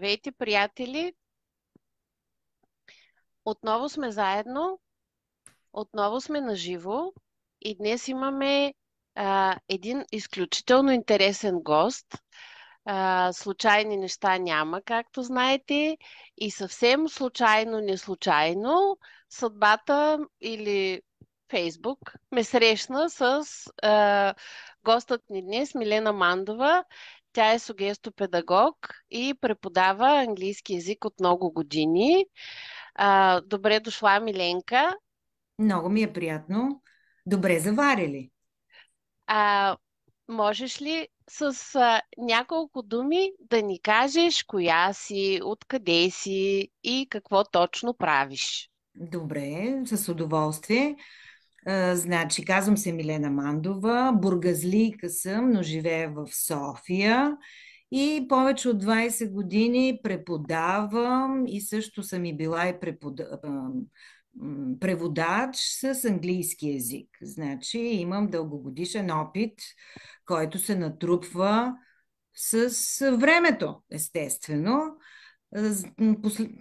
Здравейте, приятели! Отново сме заедно, отново сме на живо и днес имаме един изключително интересен гост. Случайни неща няма, както знаете, и съвсем случайно, не случайно, съдбата или Фейсбук ме срещна с гостът ни днес, Милена Мандова. Тя е сугестопедагог и преподава английски язик от много години. Добре дошла, Миленка. Много ми е приятно. Добре заварили. А, Можеш ли с няколко думи да ни кажеш коя си, откъде си и какво точно правиш? Добре, с удоволствие. Значи, казвам се Милена Мандова, бургазлийка съм, но живея в София и повече от 20 години преподавам и също съм и била и преводач с английски език. Значи, имам дългогодишен опит, който се натрупва с времето, естествено.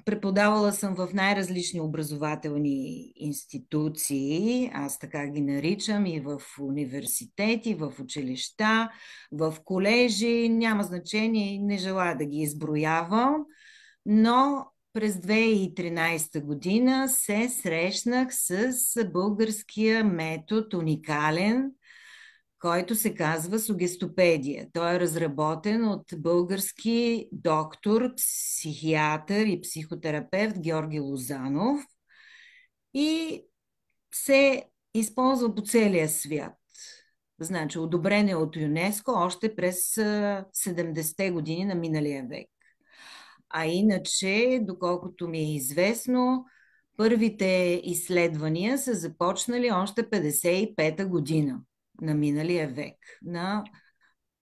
Преподавала съм в най-различни образователни институции, аз така ги наричам, и в университети, в училища, в колежи, няма значение, не желая да ги изброявам, но през 2013 година се срещнах с българския метод, уникален, който се казва сугестопедия. Той е разработен от български доктор, психиатър и психотерапевт Георги Лозанов и се използва по целия свят. Значи, одобрен е от ЮНЕСКО още през 70-те години на миналия век. А иначе, доколкото ми е известно, първите изследвания са започнали още 55-та година на миналия век. На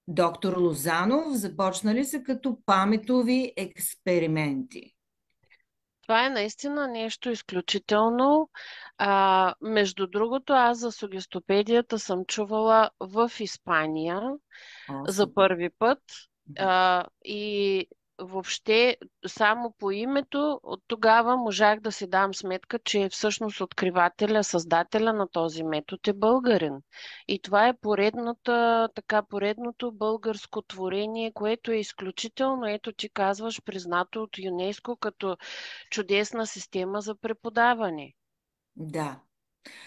доктор Лозанов започнали са като паметови експерименти. Това е наистина нещо изключително. Между другото, аз за сугестопедията съм чувала в Испания О, за супер. първи път. И въобще само по името от тогава можах да си дам сметка, че всъщност откривателя, създателя на този метод е българин. И това е поредното българско творение, което е изключително, ето ти казваш, признато от ЮНЕСКО като чудесна система за преподаване. Да.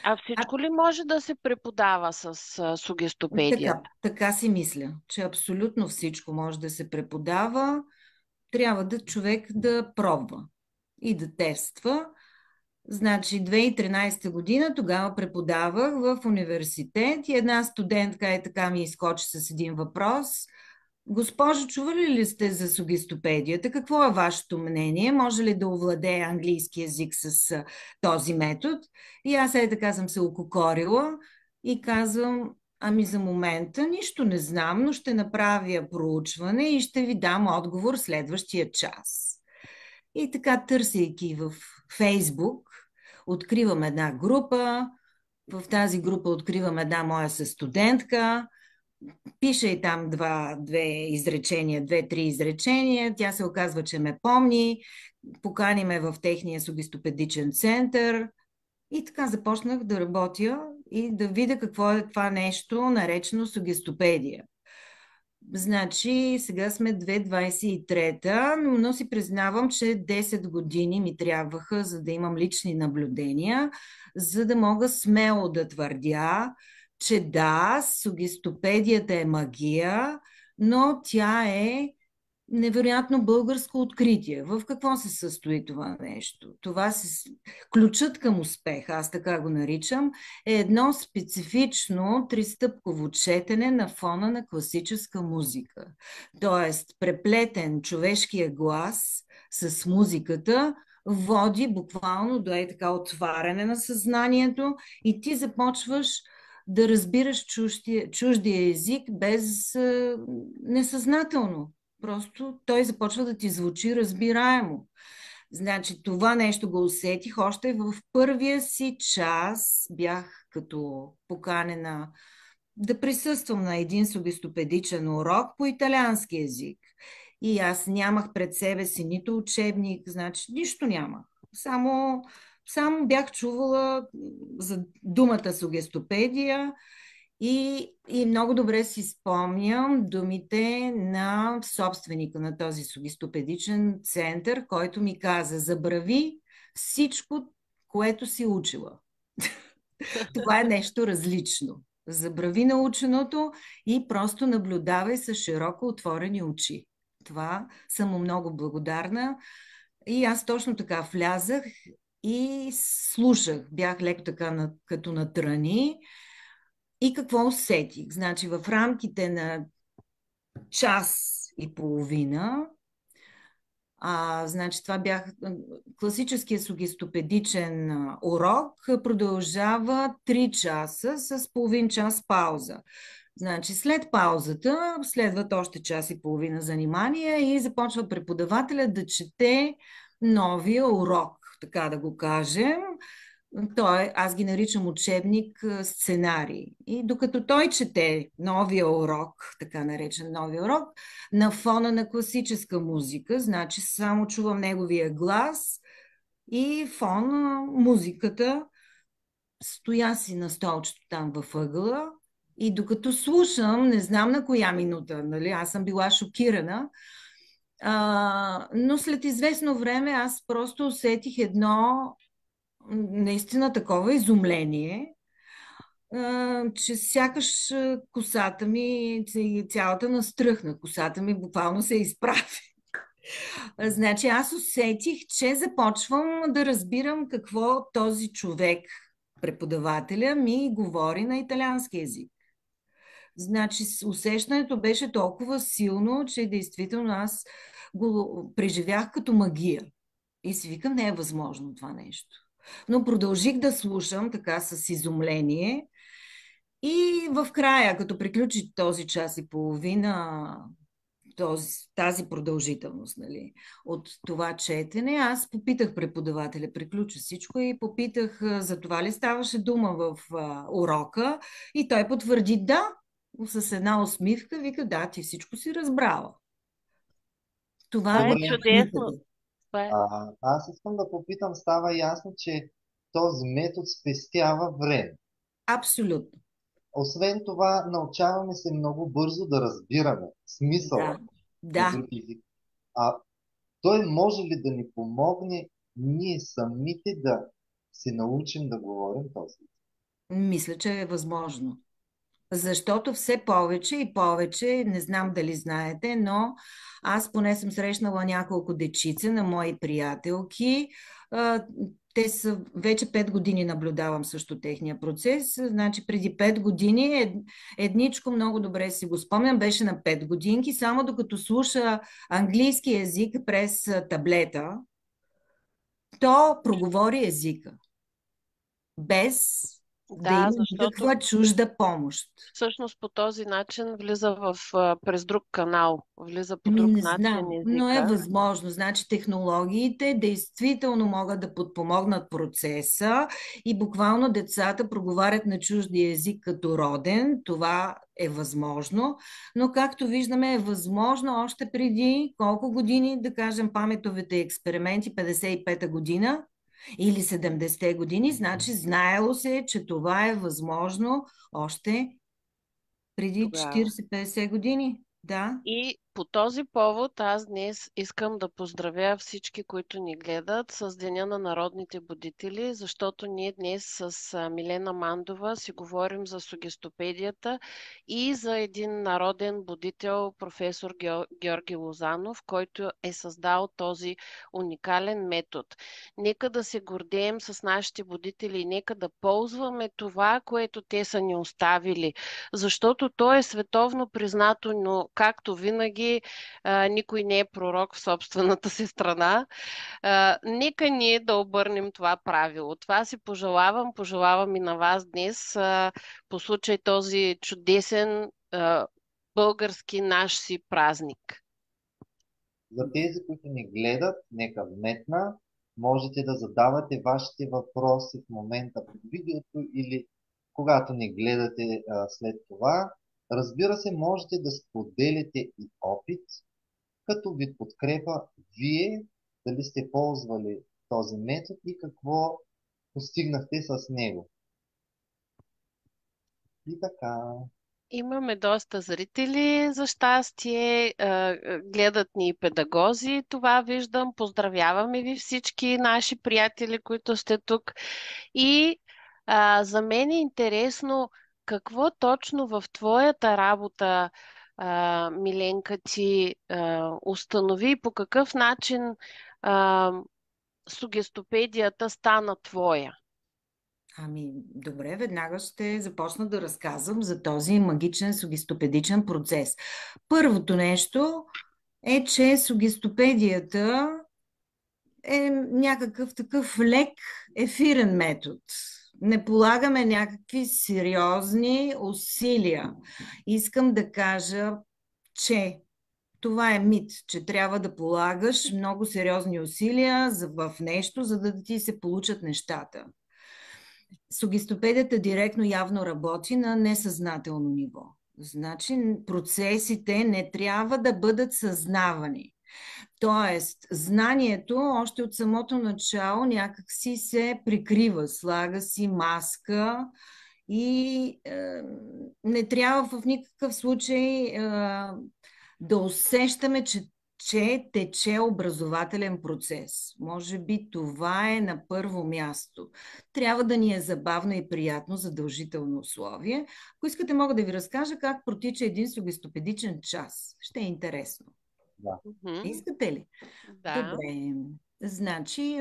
А А, всичко ли може да се преподава с така, сугестопедията? така си мисля, че абсолютно всичко може да се преподава. Трябва да човек да пробва и да тества. Значи 2013 година тогава преподавах в университет и една студентка е така ми изкочи с един въпрос. Госпожо, чували ли сте за сугестопедията? Какво е вашето мнение? Може ли да овладее английски язик с този метод? И аз така съм се ококорила и казвам, ами за момента нищо не знам, но ще направя проучване и ще ви дам отговор следващия час. И така, търсейки в Фейсбук, откривам една група, в тази група откривам една моя състудентка, пиша и там две-три изречения, тя се оказва, че ме помни, покани ме в техния сугестопедичен център и така започнах да работя и да видя какво е това нещо, наречено сугестопедия. Значи, сега сме 2023, но си признавам, че 10 години ми трябваха, за да имам лични наблюдения, за да мога смело да твърдя, че да, сугестопедията е магия, но тя е невероятно българско откритие. В какво се състои това нещо? Ключът към успеха, аз така го наричам, е едно специфично тристъпково четене на фона на класическа музика. Тоест, преплетен човешкия глас с музиката води буквално до така отваряне на съзнанието и ти започваш да разбираш чуждия език без несъзнателно. Просто той започва да ти звучи разбираемо. Значи това нещо го усетих още в първия си час. Бях като поканена да присъствам на един сугестопедичен урок по италиански език. И аз нямах пред себе си нито учебник, значи нищо нямах. Само бях чувала за думата сугестопедия и много добре си спомням думите на собственика на този сугестопедичен център, който ми каза: забрави всичко, което си учила. Това е нещо различно. Забрави наученото и просто наблюдавай с широко отворени очи. Това съм му много благодарна. И аз точно така влязах и слушах. Бях леко така като натръни. И какво усетих? Значи в рамките на час и половина, значи това бях класическия сугестопедичен урок, продължава 3 часа с половин час пауза. Значи след паузата следват още час и половина занимания и започва преподавателя да чете новия урок, така да го кажем. Аз ги наричам учебник сценарий. И докато той чете новия урок, така наречен новия урок, на фона на класическа музика, значи само чувам неговия глас и фон музиката, стоя си на столчето там във ъгъла и докато слушам, не знам на коя минута, нали, аз съм била шокирана, но след известно време аз просто усетих едно наистина такова изумление, че сякаш косата ми, цялата настръхна, косата ми буквално се изправи. Значи аз усетих, че започвам да разбирам какво този човек, преподавателя, ми говори на италиански език. Значи усещането беше толкова силно, че действително аз го преживях като магия. И си викам, не е възможно това нещо. Но продължих да слушам така с изумление и в края, като приключи този час и половина, тази продължителност, нали, от това четене, аз попитах преподавателя, приключи всичко и попитах за това ли ставаше дума в урока и той потвърди да, с една усмивка, вика, да, ти всичко си разбрала. Това Това го е Добре. нямах чудесно. никъде. Това е... Аз искам да попитам, става ясно, че този метод спестява време. Абсолютно. Освен това, научаваме се много бързо да разбираме смисъла Да. на Да. друг език. А той може ли да ни помогне ние самите да се научим да говорим този език? Мисля, че е възможно. Защото все повече и повече, не знам дали знаете, но аз поне съм срещнала няколко дечица на мои приятелки. Те са вече 5 години наблюдавам също техния процес. Значи преди 5 години едничко много добре си го спомням, беше на 5 годинки, само докато слуша английски език през таблета, то проговори езика, без да Да, има защото никаква чужда помощ. всъщност по този начин влиза през друг канал, влиза по Ми друг не начин знам, но е езика. възможно. Значи технологиите действително могат да подпомогнат процеса и буквално децата проговарят на чужди език като роден. Това е възможно, но както виждаме е възможно още преди колко години, да кажем паметовите експерименти, 55-та година или 70-те години, значи знаело се, че това е възможно още преди Тогава. 40-50 години. Да. И по този повод аз днес искам да поздравя всички, които ни гледат с Деня на народните будители, защото ние днес с Милена Мандова си говорим за сугестопедията и за един народен будител, професор Георги Лозанов, който е създал този уникален метод. Нека да се гордеем с нашите будители и нека да ползваме това, което те са ни оставили, защото то е световно признато, но както винаги, никой не е пророк в собствената си страна. Нека ние да обърнем това правило. Това си пожелавам и на вас днес по случай този чудесен български наш си празник. За тези, които ни гледат, нека вметна, можете да задавате вашите въпроси в момента под видеото или когато ни гледате след това. Разбира се, можете да споделите и опит, Като вид подкрепа, вие дали сте ползвали този метод и какво постигнахте с него. И така. Имаме доста зрители, за щастие. Гледат ни и педагози. Това виждам. Поздравяваме ви всички наши приятели, които сте тук. И за мен е интересно какво точно в твоята работа, Миленка, ти установи и по какъв начин а, сугестопедията стана твоя. Ами, добре, веднага ще започна да разказвам за този магичен сугестопедичен процес. Първото нещо е, че сугестопедията е някакъв такъв лек ефирен метод. Не полагаме някакви сериозни усилия. Искам да кажа, че това е мит, че трябва да полагаш много сериозни усилия в нещо, за да ти се получат нещата. Сугестопедията директно явно работи на несъзнателно ниво. Значи процесите не трябва да бъдат съзнавани. Тоест, знанието още от самото начало някак си се прикрива, слага си маска и не трябва в никакъв случай да усещаме, че тече образователен процес. Може би това е на първо място. Трябва да ни е забавно и приятно, задължително условие. Ако искате, мога да ви разкажа как протича един сугестопедичен час. Ще е интересно. Да. Искате ли? Да. Добре. Значи,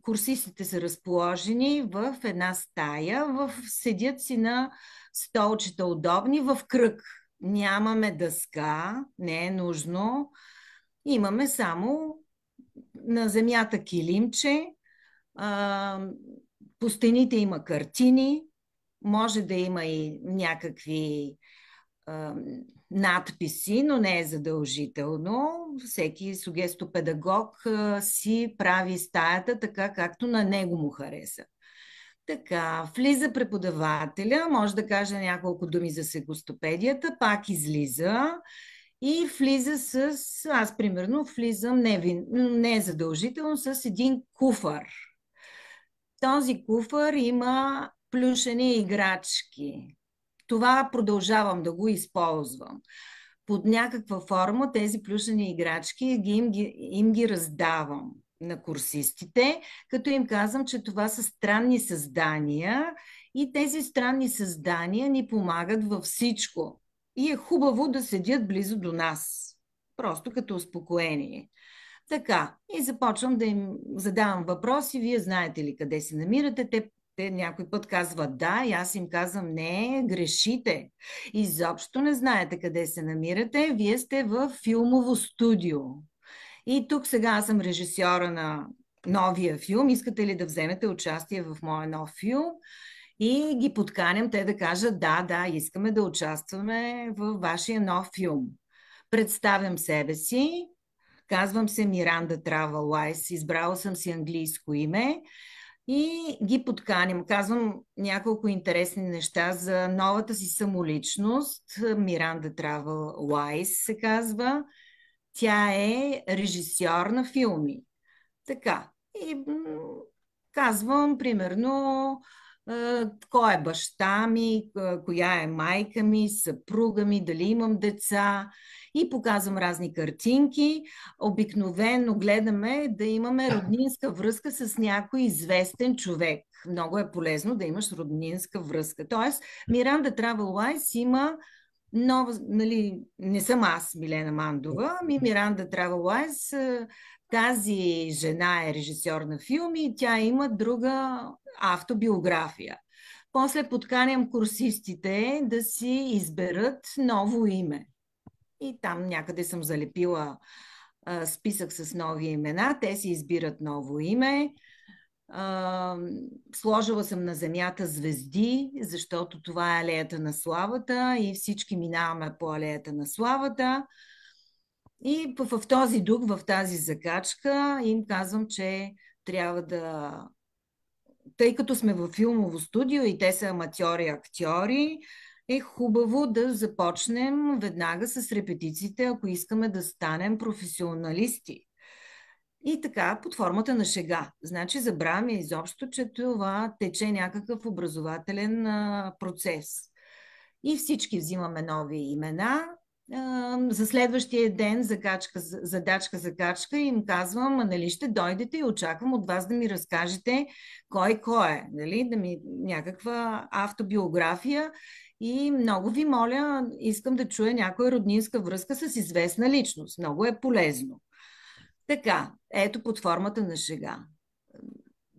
курсистите са разположени в една стая, седят си на столчета удобни в кръг. Нямаме дъска, не е нужно. Имаме само на земята килимче, по стените има картини, може да има и някакви надписи, но не е задължително. Всеки сугестопедагог си прави стаята така, както на него му хареса. Така, влиза преподавателя, може да каже няколко думи за сугестопедията, пак излиза и влиза аз примерно влизам, не е задължително, с един куфар. Този куфар има плюшени играчки. Това продължавам да го използвам. Под някаква форма тези плюшени играчки им ги раздавам на курсистите, като им казвам, че това са странни създания и тези странни създания ни помагат във всичко. И е хубаво да седят близо до нас, просто като успокоение. Така, и започвам да им задавам въпроси. Вие знаете ли къде се намирате? Те някой път казват да, и аз им казвам не, грешите. Изобщо не знаете къде се намирате. Вие сте в филмово студио. И тук сега аз съм режисьора на новия филм. Искате ли да вземете участие в моя нов филм? И ги подканям те да кажат да, искаме да участваме в вашия нов филм. Представям себе си. Казвам се Миранда Травълайс. Избрала съм си английско име. И ги подканям. Казвам няколко интересни неща за новата си самоличност. Миранда Травълайс се казва. Тя е режисьор на филми. Така. И казвам, примерно, кой е баща ми, коя е майка ми, съпруга ми, дали имам деца. И показвам разни картинки. Обикновено гледаме да имаме роднинска връзка с някой известен човек. Много е полезно да имаш роднинска връзка. Тоест, Миранда Травълайс има нова, нали, не съм аз, Милена Мандова, Миранда Травълайс, тази жена е режисьор на филми и тя има друга автобиография. После подканям курсистите да си изберат ново име. И там някъде съм залепила списък с нови имена. Те си избират ново име. Сложила съм на земята звезди, защото това е алеята на славата и всички минаваме по алеята на славата. И в този дух, в тази закачка им казвам, че трябва да... Тъй като сме във филмово студио и те са аматьори, актьори, е хубаво да започнем веднага с репетициите, ако искаме да станем професионалисти. И така, под формата на шега. Значи забравяме изобщо, че това тече някакъв образователен процес. И всички взимаме нови имена. За следващия ден, задачка за качка, им казвам, нали ще дойдете и очаквам от вас да ми разкажете кой е, нали? Да ми някаква автобиография и много ви моля, искам да чуя някоя роднинска връзка с известна личност. Много е полезно. Така, ето под формата на шега.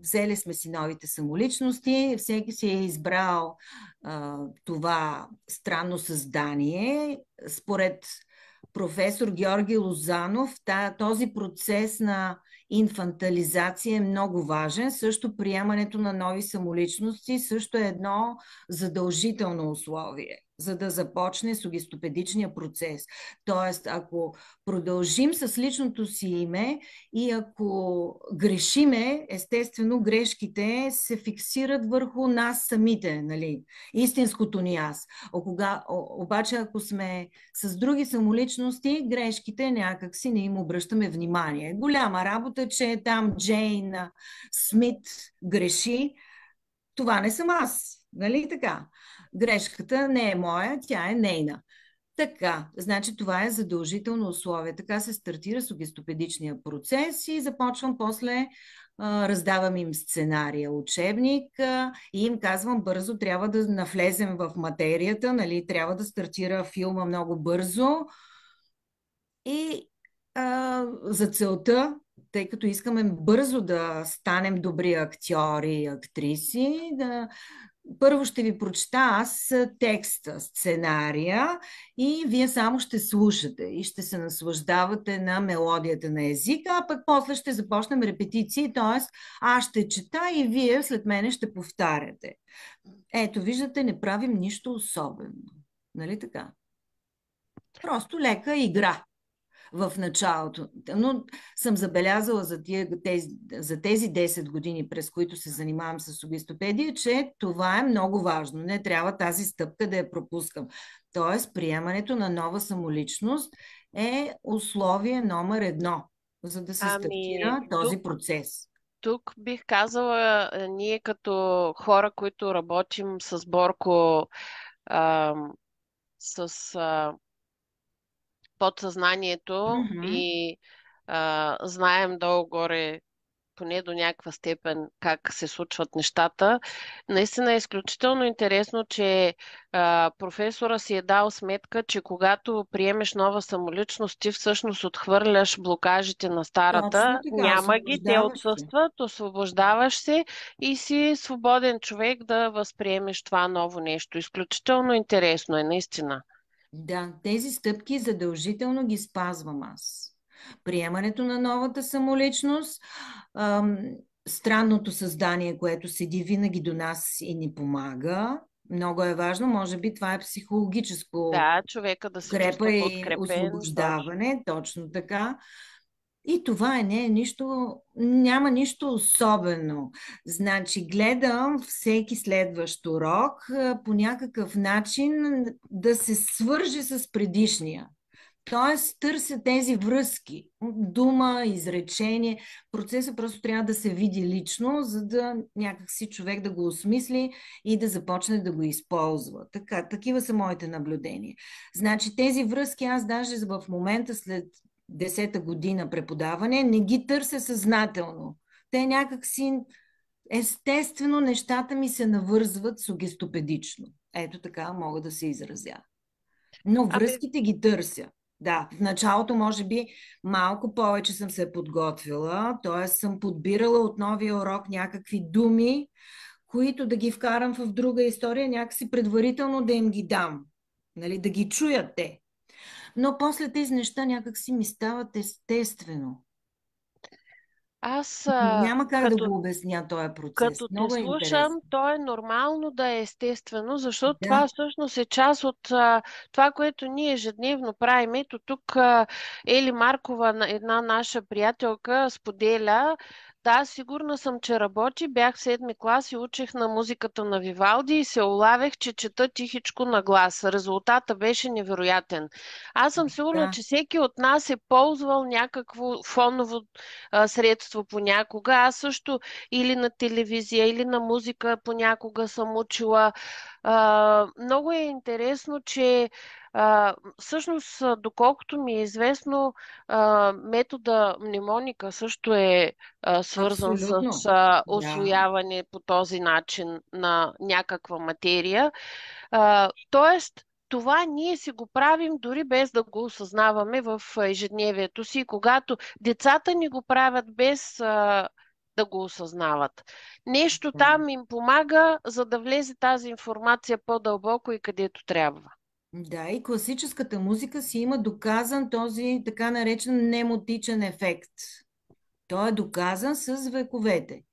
Взели сме си новите самоличности, всеки си е избрал това странно създание. Според професор Георги Лозанов, този процес на инфантализация е много важен. Също приемането на нови самоличности също е едно задължително условие, за да започне сугестопедичния процес. Тоест, ако продължим с личното си име и ако грешиме, естествено грешките се фиксират върху нас самите, нали? Истинското ни аз. Обаче, ако сме с други самоличности, грешките някакси не им обръщаме внимание. Голяма работа, че там Джейн Смит греши. Това не съм аз. Нали така? Грешката не е моя, тя е нейна. Така, значи това е задължително условие. Така се стартира сугестопедичния процес и започвам после, раздавам им сценария, учебник и им казвам бързо, трябва да навлезем в материята, нали, трябва да стартира филма много бързо. И за целта, тъй като искаме бързо да станем добри актьори и актриси, първо ще ви прочета аз текста, сценария и вие само ще слушате и ще се наслаждавате на мелодията на езика, а пък после ще започнем репетиции, т.е. аз ще чета и вие след мене ще повтаряте. Ето, виждате, не правим нищо особено. Нали така? Просто лека игра в началото. Но съм забелязала за тези 10 години, през които се занимавам с сугестопедия, че това е много важно. Не трябва тази стъпка да я пропускам. Тоест, приемането на нова самоличност е условие номер 1, за да се стартира този процес. Тук бих казала, ние като хора, които работим с Борко, с подсъзнанието и знаем долу-горе, поне до някаква степен, как се случват нещата. Наистина е изключително интересно, че професора си е дал сметка, че когато приемеш нова самоличност, ти всъщност отхвърляш блокажите на старата. Така, няма ги, те отсъстват, освобождаваш се и си свободен човек да възприемеш това ново нещо. Изключително интересно е, наистина. Да, тези стъпки задължително ги спазвам аз. Приемането на новата самоличност, странното създание, което седи винаги до нас и ни помага. Много е важно, може би това е психологическо човека да се чувства подкрепен. Освобождаване, точно така. И това не е нищо, няма нищо особено. Значи гледам всеки следващ урок по някакъв начин да се свърже с предишния. Тоест, търся тези връзки. Дума, изречение. Процесът просто трябва да се види лично, за да някакси човек да го осмисли и да започне да го използва. Такива са моите наблюдения. Значи тези връзки аз даже в момента след 10-та година преподаване не ги търся съзнателно. Те някакси естествено нещата ми се навързват сугестопедично. Ето така мога да се изразя. Но връзките ги търся. Да, в началото може би малко повече съм се подготвила, т.е. съм подбирала от новия урок някакви думи, които да ги вкарам в друга история, някакси предварително да им ги дам, нали, да ги чуят те. Но после тези неща някакси ми стават естествено. Няма как да го обясня този процес. Като те слушам, то е нормално да е естествено, защото това всъщност е част от това, което ние ежедневно правим. Ето тук Ели Маркова, една наша приятелка, споделя Да, сигурна съм, че работи. Бях в 7-ми клас и учех на музиката на Вивалди и се улавях, че чета тихичко на глас. Резултата беше невероятен. Аз съм сигурна, Да, че всеки от нас е ползвал някакво фоново средство понякога. Аз също или на телевизия, или на музика понякога съм учила. Много е интересно, че всъщност, доколкото ми е известно, метода мнемоника също е свързан с абсолютно. Да, освояване по този начин на някаква материя. Тоест, това ние си го правим дори без да го осъзнаваме в ежедневието си, когато децата ни го правят без да го осъзнават. Нещо там им помага, за да влезе тази информация по-дълбоко и където трябва. да, и класическата музика си има доказан този така наречен немотичен ефект. Той е доказан с вековете.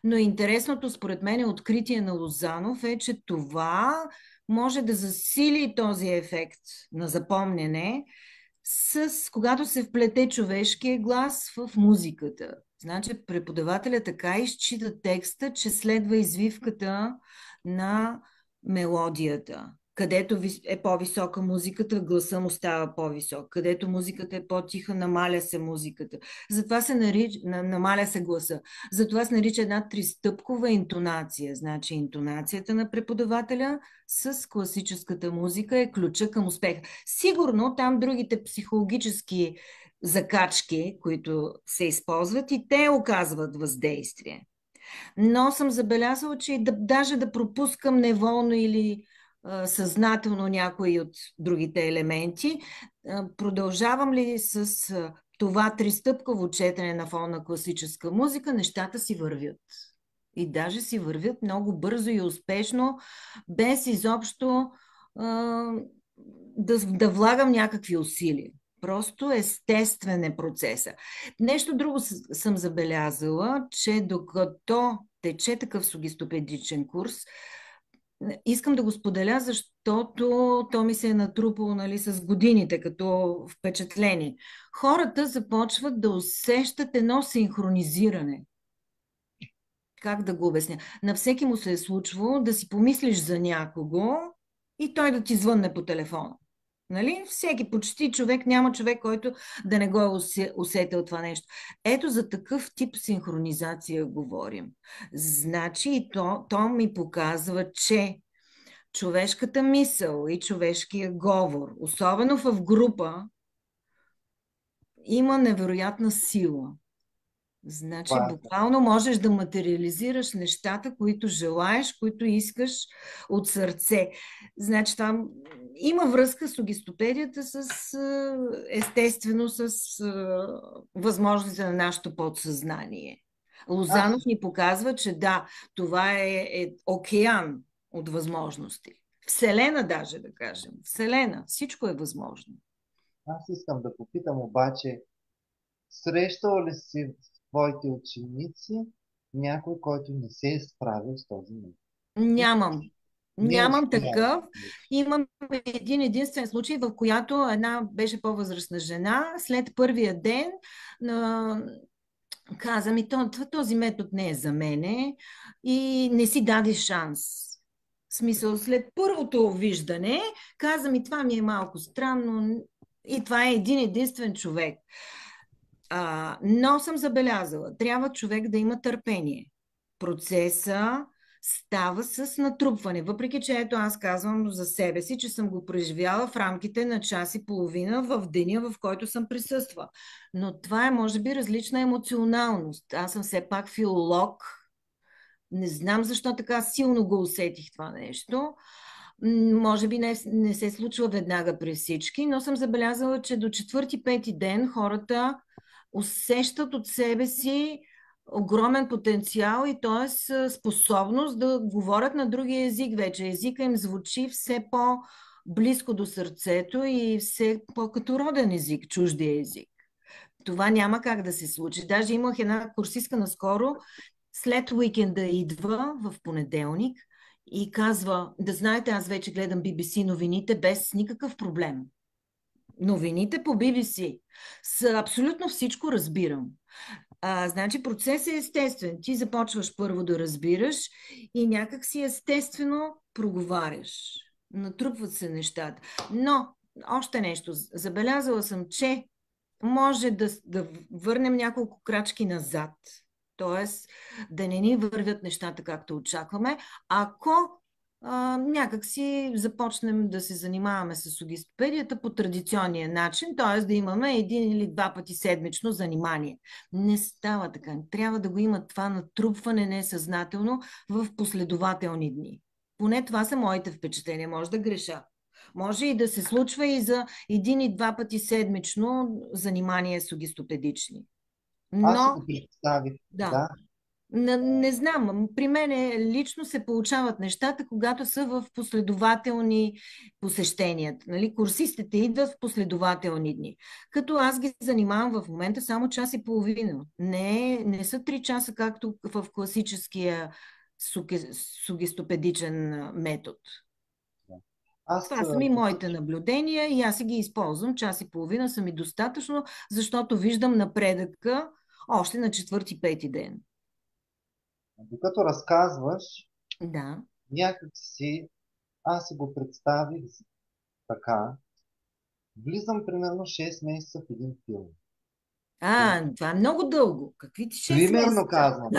Но интересното, според мен, откритие на Лозанов е, че това може да засили този ефект на запомнене, когато се вплете човешкия глас в музиката. Значи преподавателя така изчита текста, че следва извивката на мелодията. Където е по-висока музиката, гласа му става по-висок. Където музиката е по-тиха, намаля се музиката. Затова се намаля се гласа. Затова се нарича една тристъпкова интонация. Значи интонацията на преподавателя с класическата музика е ключа към успеха. Сигурно там другите психологически закачки, които се използват, и те оказват въздействие. Но съм забелязала, че даже да пропускам неволно или съзнателно някои от другите елементи, продължавам ли с това тристъпково четене на фона на класическа музика, нещата си вървят. И даже си вървят много бързо и успешно, без изобщо да влагам някакви усилия. Просто естествен е процеса. Нещо друго съм забелязала, че докато тече такъв сугестопедичен курс, искам да го споделя, защото то ми се е натрупало, нали, с годините като впечатление. Хората започват да усещат едно синхронизиране. Как да го обясня? На всеки му се е случвало да си помислиш за някого и той да ти звънне по телефона. Нали? Всеки почти човек, няма човек, който да не го е усетил това нещо. Ето за такъв тип синхронизация говорим. Значи и то ми показва, че човешката мисъл и човешкия говор, особено в група, има невероятна сила. Значи Това е. буквално можеш да материализираш нещата, които желаеш, които искаш от сърце. Значи там има връзка с сугестопедията, естествено с възможностите на нашето подсъзнание. Аз, Лозанов ни показва, че да, това е океан от възможности. Вселена даже, да кажем. Вселена. Всичко е възможно. аз искам да попитам обаче, срещал ли си в твоите ученици някой, който не се е справил с този метод? Нямам. Не Нямам успял. такъв. Имам един единствен случай, в която една беше по-възрастна жена. След първия ден каза ми, този метод не е за мене и не си даде шанс. В смисъл, след първото виждане, каза ми, това ми е малко странно и това е един единствен човек. Но съм забелязала, трябва човек да има търпение. Процеса става с натрупване. Въпреки че ето аз казвам за себе си, че съм го преживяла в рамките на час и половина в деня, в който съм присъства. Но това е, може би, различна емоционалност. Аз съм все пак филолог. Не знам защо така силно го усетих това нещо. Може би не се случва веднага при всички, но съм забелязала, че до четвърти-пети ден хората усещат от себе си огромен потенциал и т.е. способност да говорят на другия език вече. Езика им звучи все по-близко до сърцето и все по-като роден език, чуждия език. Това няма как да се случи. Даже имах една курсистка наскоро, след уикенда идва в понеделник и казва, да знаете, аз вече гледам BBC новините без никакъв проблем. Новините по BBC. С абсолютно всичко разбирам. Значи процесът е естествен. Ти започваш първо да разбираш и някак си естествено проговаряш. Натрупват се нещата. Но, още нещо. Забелязала съм, че може да върнем няколко крачки назад. Тоест, да не ни вървят нещата както очакваме, ако някак си започнем да се занимаваме с сугестопедията по традиционния начин, т.е. да имаме един или два пъти седмично занимание. Не става така. Трябва да го има това натрупване несъзнателно в последователни дни. Поне това са моите впечатления. Може да греша. Може и да се случва и за един и два пъти седмично занимания сугестопедични. Аз си Но, го представих, да, да. не знам, при мен лично се получават нещата, когато са в последователни посещения. Нали? Курсистите идват в последователни дни. Като аз ги занимавам в момента само час и половина. Не са 3 часа, както в класическия сугестопедичен метод. Аз Това са ми моите наблюдения и аз си ги използвам. Час и половина са ми достатъчно, защото виждам напредъка още на 4-5 ден. докато разказваш, Да. някак си аз си го представих така. Влизам примерно 6 месеца в един филм. Това е много дълго. Какви ти 6 Примерно месеца? казвам.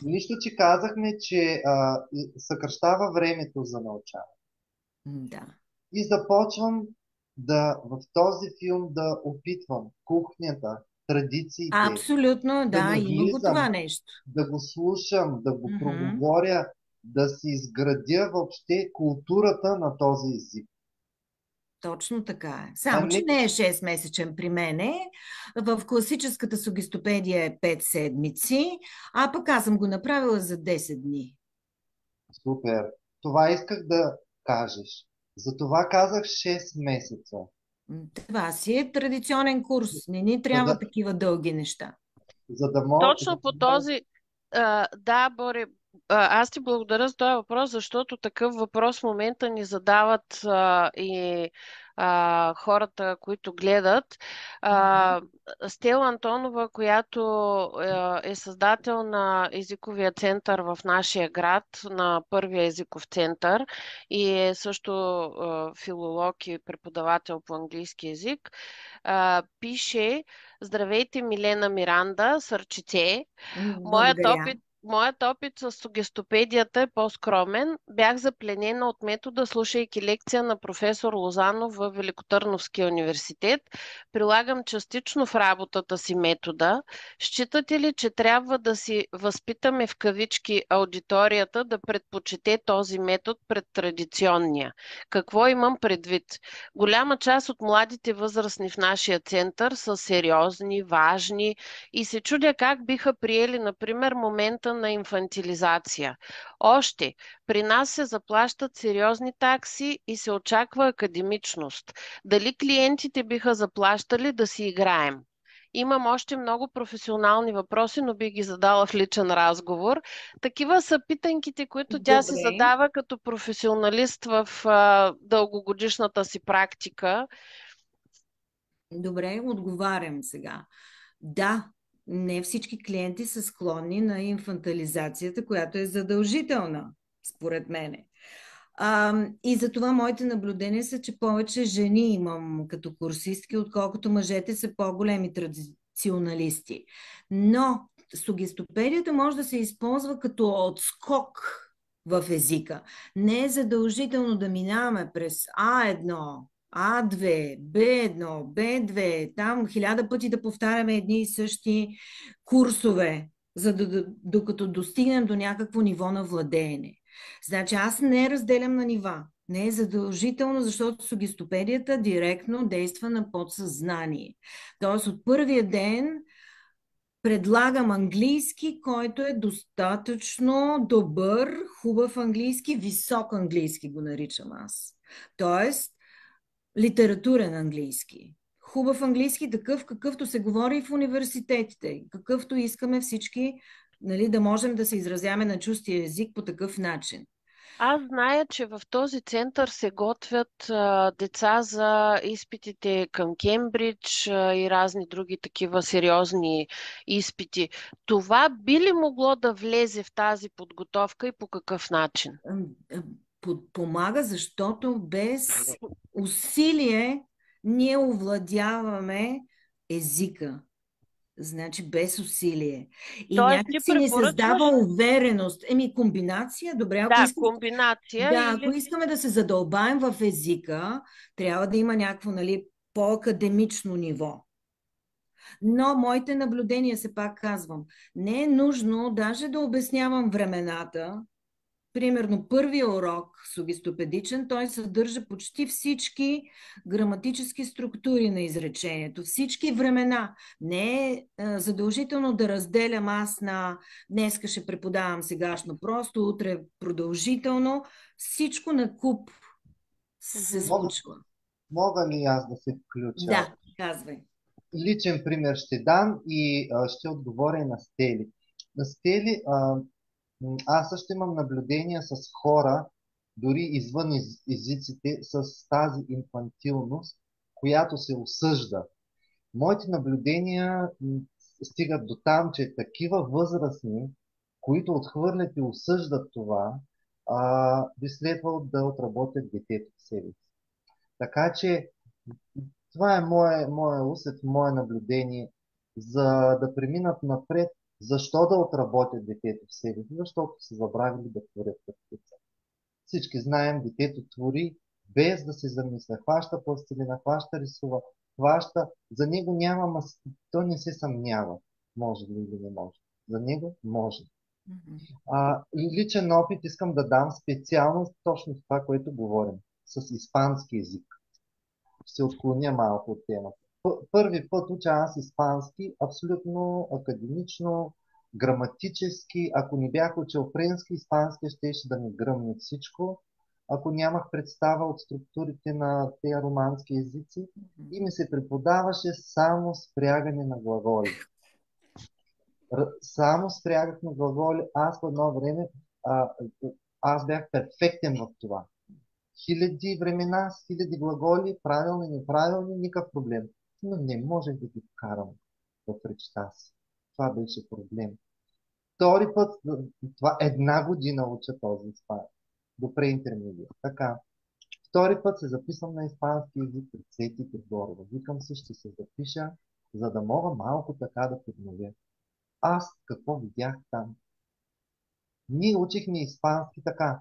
Нищо, че казахме, че съкръщава времето за научаване. Да. И започвам в този филм да опитвам кухнята, традициите, Абсолютно, да да, има го това навлизам, нещо. да го слушам, да го Мгм. проговоря, да си изградя въобще културата на този език. Точно така е. А Само, че не не е 6-месечен при мене. В класическата сугестопедия е 5 седмици, а пък аз съм го направила за 10 дни. супер. Това исках да кажеш. Затова казах 6 месеца. Това си е традиционен курс. Не ни За трябва да, такива дълги неща. за Точно по да мога. този... Да, Бори, аз ти благодаря за този въпрос, защото такъв въпрос в момента ни задават и хората, които гледат. А, Стела Антонова, която е създател на езиковия център в нашия град, на първия езиков център и е също филолог и преподавател по английски език, пише: Здравейте, Милена Миранда, сърчице. Благодаря. Моят опит с сугестопедията е по-скромен. Бях запленена от метода, слушайки лекция на професор Лозанов в Великотърновския университет. Прилагам частично в работата си метода. Считате ли, че трябва да си възпитаме в кавички аудиторията да предпочете този метод пред традиционния? Какво имам предвид? Голяма част от младите възрастни в нашия център са сериозни, важни и се чудя как биха приели, например, момента на инфантилизация. Още, при нас се заплащат сериозни такси и се очаква академичност. Дали клиентите биха заплащали да си играем? Имам още много професионални въпроси, но би ги задала в личен разговор. Такива са питанките, които тя се Добре. задава като професионалист в дългогодишната си практика. Добре, отговарям сега. Да, не всички клиенти са склонни на инфантилизацията, която е задължителна, според мене. И затова моите наблюдения са, че повече жени имам като курсистки, отколкото мъжете са по-големи традиционалисти. Но сугестопедията може да се използва като отскок в езика. Не е задължително да минаваме през А1, А2, Б1, Б2, там 1000 пъти да повтаряме едни и същи курсове, докато достигнем до някакво ниво на владеене. Значи аз не разделям на нива. Не е задължително, защото сугестопедията директно действа на подсъзнание. Тоест от първия ден предлагам английски, който е достатъчно добър, хубав английски, висок английски го наричам аз. Тоест литературен английски. Хубав английски, такъв какъвто се говори в университетите, какъвто искаме всички, нали, да можем да се изразяваме на чуждия език по такъв начин. Аз зная, че в този център се готвят деца за изпитите към Кембридж и разни други такива сериозни изпити. Това би ли могло да влезе в тази подготовка и по какъв начин? Помага, защото без усилие ние овладяваме езика. Значи без усилие. И Тоест, някак ти си ни препоръчваш, създава увереност. Комбинация, добре, да, комбинация да, ако или... искаме да се задълбаем в езика, трябва да има някакво, нали, по-академично ниво. Но моите наблюдения, се пак казвам, не е нужно даже да обяснявам времената. Примерно първия урок сугестопедичен, той съдържа почти всички граматически структури на изречението, всички времена. Не е задължително да разделям аз на днеска ще преподавам сегашно просто, утре продължително. Всичко на куп се Мгм. случва. Мога ли аз да се включа? Да, казвай. Личен пример ще дам и ще отговоря и на Стели. На Стели, аз също имам наблюдения с хора, дори извън езиците, с тази инфантилност, която се осъжда. Моите наблюдения стигат до там, че такива възрастни, които отхвърлят и осъждат това, би следвало да отработят детето в себе си. Така че това е мое усет, мое наблюдение, за да преминат напред. Защо да отработят детето в себе си? Защото са забравили да творят като деца. Всички знаем, детето твори без да се замисля. Хваща пластилина, хваща рисува, хваща. За него няма то не се съмнява. Може ли или не може. За него може. Личен опит искам да дам специално точно това, което говорим. С испански език. Ще се отклоня малко от темата. Първи път уча аз испански, абсолютно академично, граматически. Ако не бях учил френски, испански щеше да ми гръмне всичко. Ако нямах представа от структурите на тези романски езици, и ми се преподаваше само спрягане на глаголи. Само спрягах на глаголи. Аз по едно време аз бях перфектен в това. Хиляди времена, с хиляди глаголи, правилни, неправилни, никакъв проблем. Но не можех да ги вкарам в речта си. Това беше проблем. Втори път, това една година уча този испански, до преинтермедиат. Така. Втори път се записвам на испански език пред Свети Григорова. Викам се, ще се запиша, за да мога малко така да подновя. Аз какво видях там? Ние учихме испански така.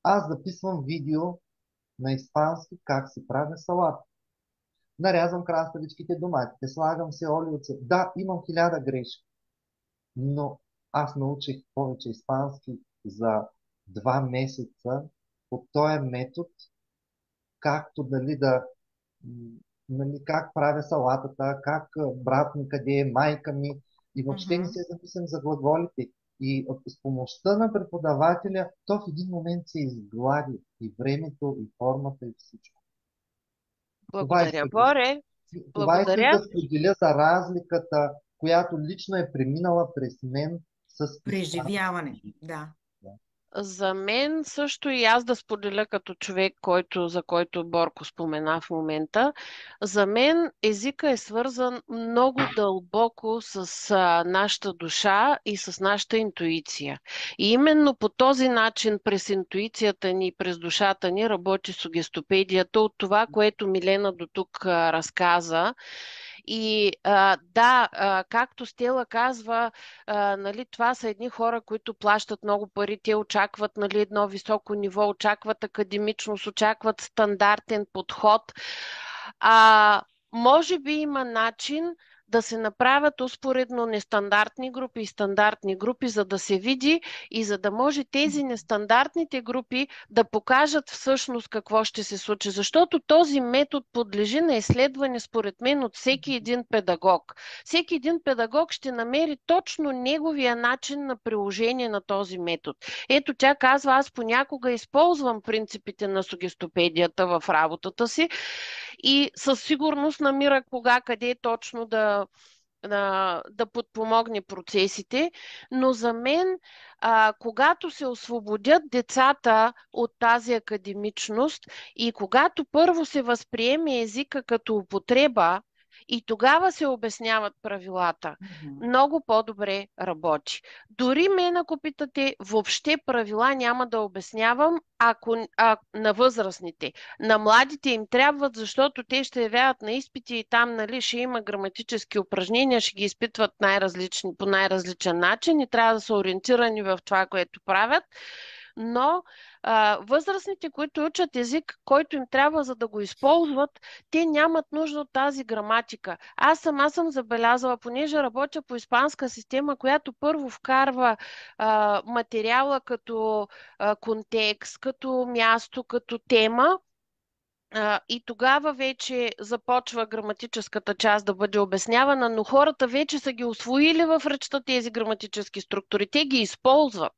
Аз записвам видео на испански как се прави салат. Нарязвам краставичките, доматите, слагам се олиоце. Да, имам 1000 грешки, но аз научих повече испански за 2 месеца от този метод, както как правя салатата, как брат ми, къде е майка ми. И въобще не се записам за глаголите. И с помощта на преподавателя, то в един момент се изглади и времето, и формата, и всичко. Благодаря, Боре. Това исках да Благодаря. споделя за разликата, която лично е преминала през мен с Преживяване, да. За мен също и аз да споделя като човек, за който Борко спомена в момента. За мен езика е свързан много дълбоко с нашата душа и с нашата интуиция. И именно по този начин, през интуицията ни, през душата ни, работи сугестопедията от това, което Милена до тук разказа. И да, както Стела казва, нали, това са едни хора, които плащат много пари, те очакват, нали, едно високо ниво, очакват академичност, очакват стандартен подход. Може би има начин да се направят успоредно нестандартни групи и стандартни групи, за да се види и за да може тези нестандартните групи да покажат всъщност какво ще се случи. Защото този метод подлежи на изследване, според мен, от всеки един педагог. Всеки един педагог ще намери точно неговия начин на приложение на този метод. Ето, тя казва, аз понякога използвам принципите на сугестопедията в работата си и със сигурност намира кога, къде точно да да подпомогне процесите, но за мен, когато се освободят децата от тази академичност и когато първо се възприеме езика като употреба и тогава се обясняват правилата, много по-добре работи. Дори мен, ако питате, въобще правила няма да обяснявам, на възрастните. На младите им трябват, защото те ще явяват на изпити и там, нали, ще има граматически упражнения, ще ги изпитват по най-различен начин и трябва да са ориентирани в това, което правят. Но възрастните, които учат език, който им трябва за да го използват, те нямат нужда от тази граматика. Аз съм забелязала, понеже работя по испанска система, която първо вкарва материала като контекст, като място, като тема, и тогава вече започва граматическата част да бъде обяснявана, но хората вече са ги усвоили в речта тези граматически структури. Те ги използват.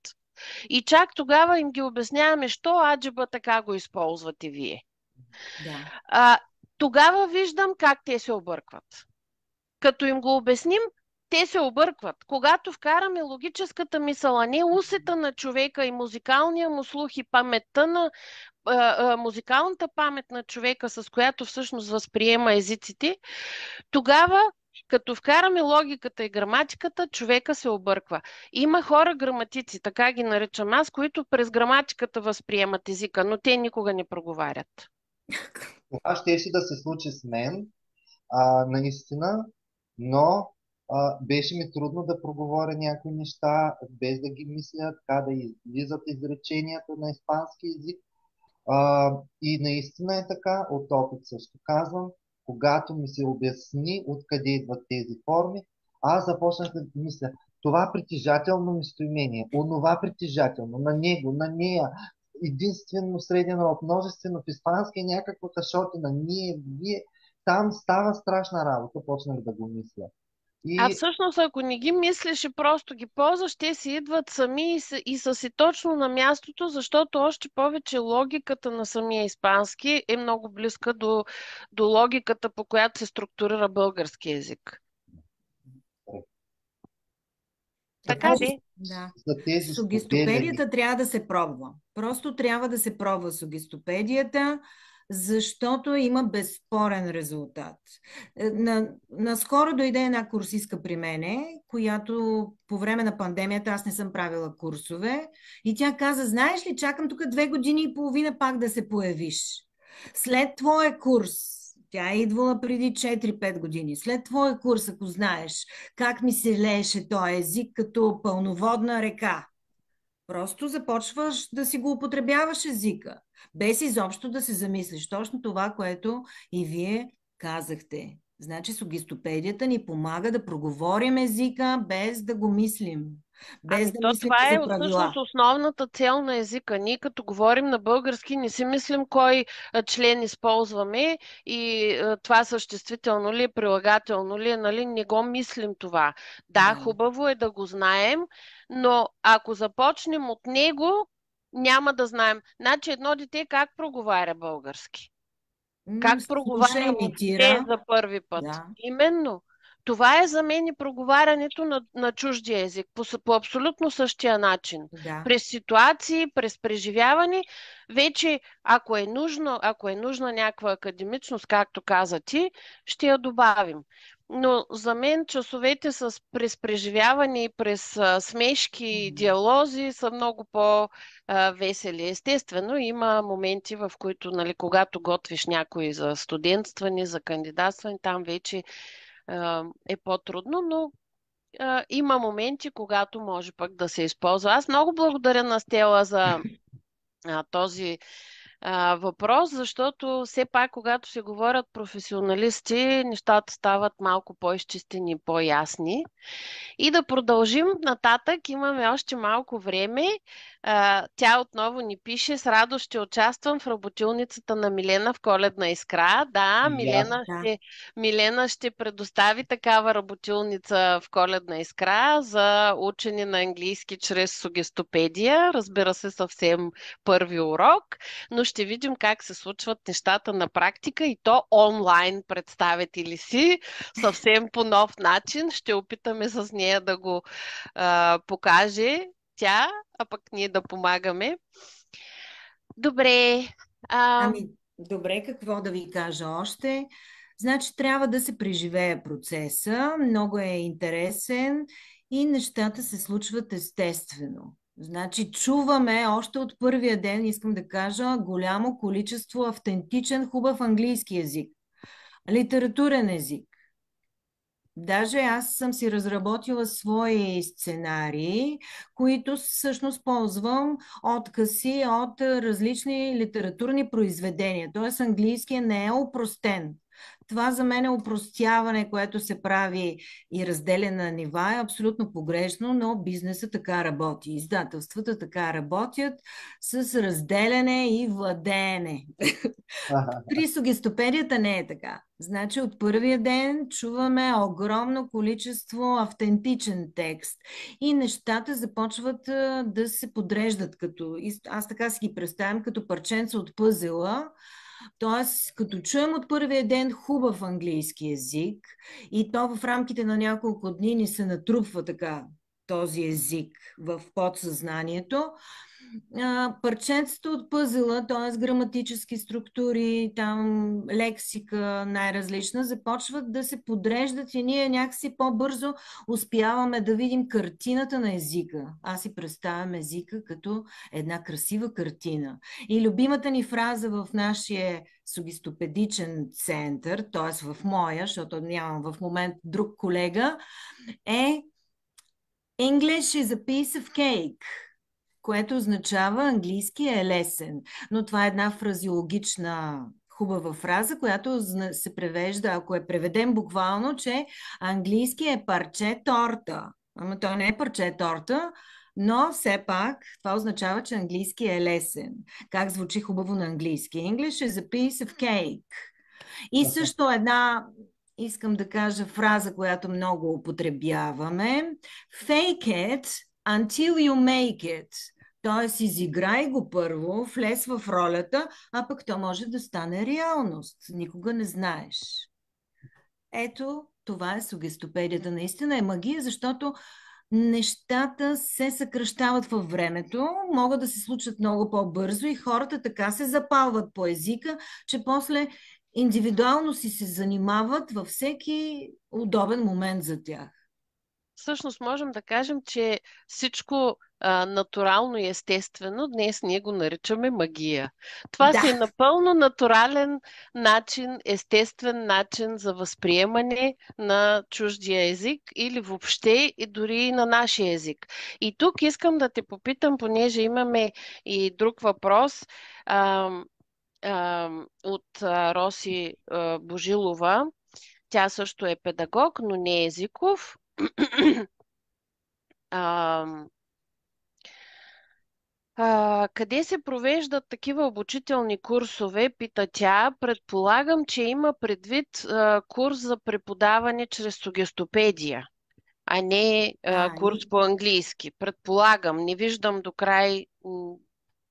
И чак тогава им ги обясняваме, що аджеба така го използвате вие. Да. Тогава виждам как те се объркват. Като им го обясним, те се объркват. Когато вкараме логическата мисъл, а не усета на човека и музикалния му слух и паметта на музикалната памет на човека, с която всъщност възприема езиците, тогава, като вкараме логиката и граматиката, човека се обърква. Има хора граматици, така ги наричам аз, които през граматиката възприемат езика, но те никога не проговарят. Това ще да се случи с мен, наистина, но беше ми трудно да проговоря някои неща, без да ги мисля, така да излизат изреченията на испански език. И наистина е така, от опит също казвам, когато ми се обясни откъде идват тези форми, аз започнах да мисля, това притежателно местоимение, онова притежателно, на него, на нея, единствено среден род, множествено в испански някаква кашотина, ние, вие, там става страшна работа, почнах да го мисля. А всъщност, ако не ги мислиш и просто ги ползваш, те си идват сами и са си точно на мястото, защото още повече логиката на самия испански е много близка до логиката, по която се структурира български език. Така ли? Да. Сугистопедията трябва да се пробва. Просто трябва да се пробва сугистопедията, защото има безспорен резултат. Наскоро дойде една курсистка при мене, която по време на пандемията, аз не съм правила курсове, и тя каза, знаеш ли, чакам тук 2 години и половина пак да се появиш. След твоя курс, тя е идвала преди 4-5 години, след твоя курс, ако знаеш как ми се лееше този език като пълноводна река, просто започваш да си го употребяваш езика, без изобщо да се замислиш. Точно това, което и вие казахте. Значи сугистопедията ни помага да проговорим езика, без да го мислим. Без да мислим това за е правила. всъщност основната цел на езика. Ние като говорим на български не си мислим кой член използваме и това съществително ли, прилагателно ли, нали? Не го мислим това. Да, хубаво е да го знаем, но ако започнем от него, няма да знаем. Значи едно дете как проговаря български? Как проговаря въобще за първи път? Да. Именно. Това е за мен и проговарянето на чуждия език по абсолютно същия начин. Да. През ситуации, през преживяване, вече ако е нужна някаква академичност, както каза ти, ще я добавим. Но за мен часовете през преживяване и през смешки и диалози са много по-весели. Естествено, има моменти, в които, нали, когато готвиш някой за студентстване, за кандидатстване, там вече е по-трудно, но има моменти, когато може пък да се използва. Аз много благодаря на Стела за този въпрос, защото все пак, когато се говорят професионалисти, нещата стават малко по-изчистени и по-ясни. И да продължим нататък. Имаме още малко време. Тя отново ни пише: с радост ще участвам в работилницата на Милена в Коледна искра. Да, И аз. Да. Милена ще предостави такава работилница в Коледна искра за учене на английски чрез сугестопедия. Разбира се, съвсем първи урок, но ще видим как се случват нещата на практика и то онлайн, представете ли си, съвсем по нов начин. Ще опитаме с нея да го покаже тя, а пък ние да помагаме. Добре. А, Ами, добре, какво да ви кажа още? Значи трябва да се преживее процеса, много е интересен и нещата се случват естествено. Значи чуваме още от първия ден, искам да кажа, голямо количество автентичен, хубав английски език, литературен език. Даже аз съм си разработила свои сценарии, които всъщност ползвам откъси от различни литературни произведения. Тоест английския не е опростен. Това за мен е опростяване, което се прави и разделя на нива, е абсолютно погрешно, но бизнеса така работи. Издателствата така работят с разделяне и владеене. При сугестопедията не е така. Значи от първия ден чуваме огромно количество автентичен текст и нещата започват да се подреждат като, аз така си ги представям, като парченца от пъзела. Тоест, като чуем от първия ден хубав английски език и то в рамките на няколко дни ни се натрупва така този език в подсъзнанието, парченцата от пъзела, т.е. граматически структури, там лексика най-различна, започват да се подреждат и ние някакси по-бързо успяваме да видим картината на езика. Аз си представям езика като една красива картина. И любимата ни фраза в нашия сугестопедичен център, т.е. в моя, защото нямам в момент друг колега, е English is a piece of cake, което означава английски е лесен. Но това е една фразеологична хубава фраза, която се превежда, ако е преведем буквално, че английски е парче торта. Ама той не е парче торта, но все пак това означава, че английски е лесен. Как звучи хубаво на английски? English is a piece of cake. И също една, искам да кажа фраза, която много употребяваме. Fake it until you make it. Тоест, изиграй го първо, влез в ролята, а пък то може да стане реалност. Никога не знаеш. Ето, това е сугестопедията. Наистина е магия, защото нещата се съкръщават във времето, могат да се случат много по-бързо и хората така се запалват по езика, че после индивидуално си се занимават във всеки удобен момент за тях. всъщност можем да кажем, че всичко натурално и естествено, днес ние го наричаме магия. Това си е Да, напълно натурален начин, естествен начин за възприемане на чуждия език или въобще и дори на нашия език. И тук искам да те попитам, понеже имаме и друг въпрос от Роси Божилова. Тя също е педагог, но не е езиков. А, къде се провеждат такива обучителни курсове, пита тя. Предполагам, че има предвид курс за преподаване чрез сугестопедия, а не да, курс по английски. Предполагам, не виждам до край,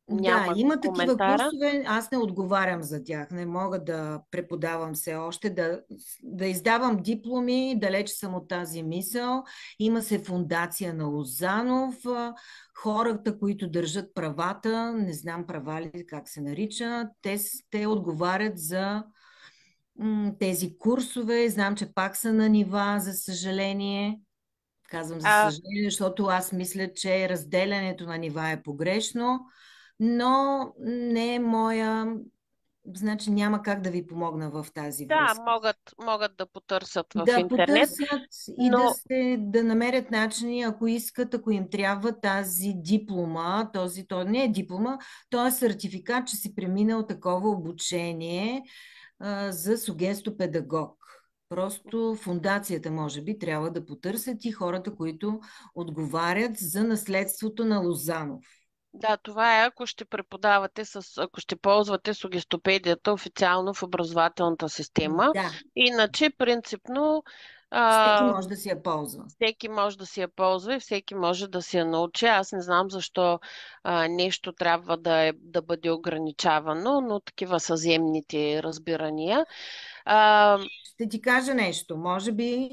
да, няма има такива коментара. курсове, аз не отговарям за тях, не мога да преподавам все още, да издавам дипломи, далеч съм от тази мисъл. Има се фундация на Лозанов, хората, които държат правата, не знам права ли как се нарича, те отговарят за тези курсове, знам, че пак са на нива, за съжаление. Казвам за А, съжаление, защото аз мисля, че разделянето на нива е погрешно, но не е моя, значи няма как да ви помогна в тази да, връзка. могат да потърсят в Да интернет, потърсят и но да намерят начини, ако искат, ако им трябва тази диплома, то не е диплома, то е сертификат, че си преминал такова обучение за сугестопедагог. Просто фундацията, може би, трябва да потърсят и хората, които отговарят за наследството на Лозанов. Да, това е ако ще преподавате ако ще ползвате сугестопедията официално в образователната система. Да, Иначе, принципно, всеки а, може да си я ползва. всеки може да си я ползва и всеки може да си я научи. Аз не знам защо нещо трябва да бъде ограничавано, но такива са земните разбирания. А, Ще ти кажа нещо. Може би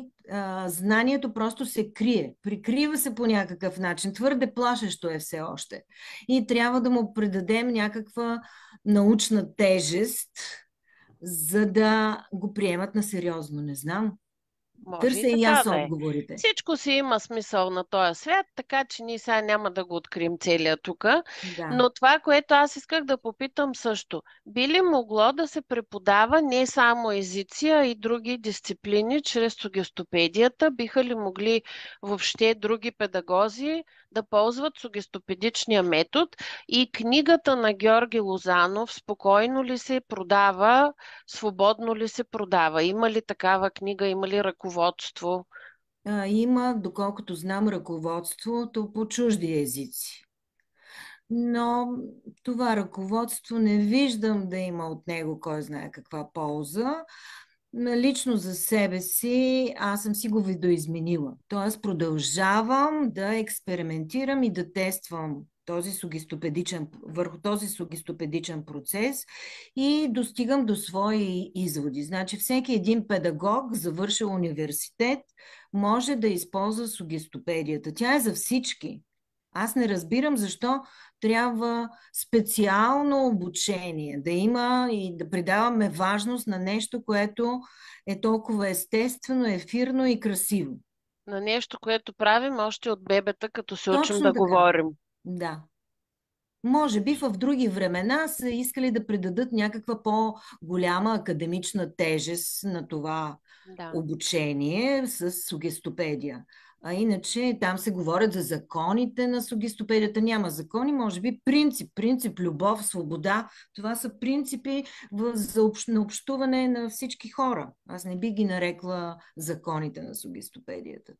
знанието просто се крие. Прикрива се по някакъв начин. Твърде плашещо е все още. И трябва да му придадем някаква научна тежест, за да го приемат на сериозно. Не знам. Може и Търся и така аз да е. отговорите. Всичко си има смисъл на този свят, така че ние сега няма да го открием целия тук. Да. Но това, което аз исках да попитам също, би ли могло да се преподава не само езици, а и други дисциплини чрез сугестопедията? Биха ли могли въобще други педагози да ползват сугестопедичния метод? И книгата на Георги Лозанов спокойно ли се продава, свободно ли се продава? Има ли такава книга, има ли ръководство? Има, доколкото знам, ръководството по чужди езици. Но това ръководство не виждам да има от него кой знае каква полза. Лично за себе си аз съм си го видоизменила. Тоест продължавам да експериментирам и да тествам върху този сугестопедичен процес и достигам до свои изводи. Значи всеки един педагог, завършил университет, може да използва сугестопедията. Тя е за всички. Аз не разбирам защо трябва специално обучение, да има и да придаваме важност на нещо, което е толкова естествено, ефирно и красиво. На нещо, което правим още от бебета, като се учим Точно да така. говорим. Да. Може би в други времена са искали да придадат някаква по-голяма академична тежест на това Да. обучение с сугестопедия. А иначе там се говорят за законите на сугестопедията. Няма закони, може би принцип, любов, свобода. Това са принципи на общуване на всички хора. Аз не би ги нарекла законите на сугестопедията.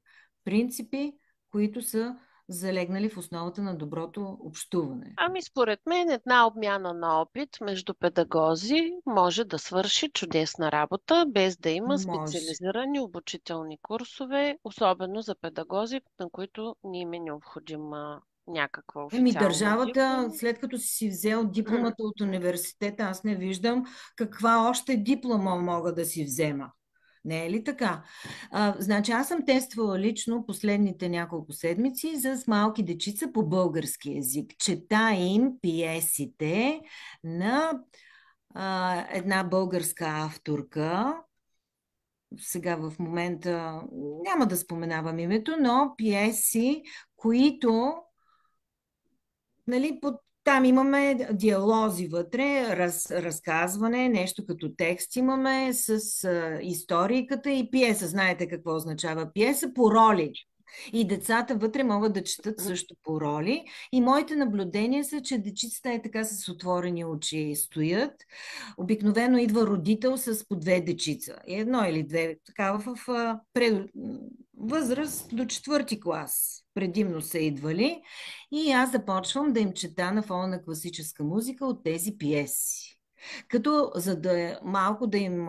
Принципи, които са залегнали в основата на доброто общуване. Ами според мен една обмяна на опит между педагози може да свърши чудесна работа, без да има Може. специализирани обучителни курсове, особено за педагози, на които не им е необходима някаква официална Държавата, диплома. след като си взел дипломата от университета, аз не виждам каква още диплома мога да си взема. Не е ли така? Значи аз съм тествала лично последните няколко седмици с малки дечица по български език. Чета им пиесите на една българска авторка. Сега в момента няма да споменавам името, но пиеси, които, нали, там имаме диалози вътре, разказване, нещо като текст имаме с историката и пиеса. Знаете какво означава пиеса? По роли. И децата вътре могат да четат също по роли. И моите наблюдения са, че дечицата е така с отворени очи стоят. Обикновено идва родител с по две дечица. Едно или две, така възраст до четвърти клас. Предимно са идвали. И аз започвам да им чета на фона на класическа музика от тези пиеси. Като за да малко да им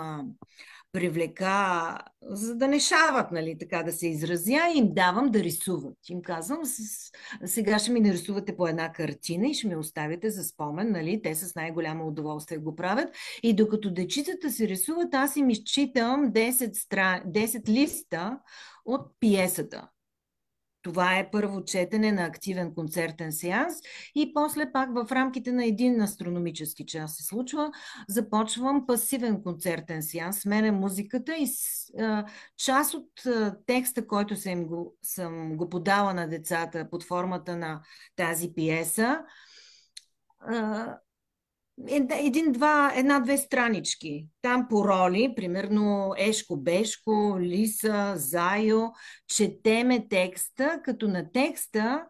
привлека, за да не шават, нали, така да се изразя, им давам да рисуват. Им казвам, сега ще ми нарисувате по една картина и ще ми оставите за спомен, нали, те с най-голямо удоволствие го правят. И докато дечицата се рисуват, аз им изчитам 10 листа от пиесата. Това е първо четене на активен концертен сеанс и после пак в рамките на един астрономически час се случва. Започвам пасивен концертен сеанс, сменя музиката и част от текста, който съм го подала на децата под формата на тази пиеса, една-две странички. Там по роли, примерно Ешко Бешко, Лиса, Зайо, четеме текста, като на текста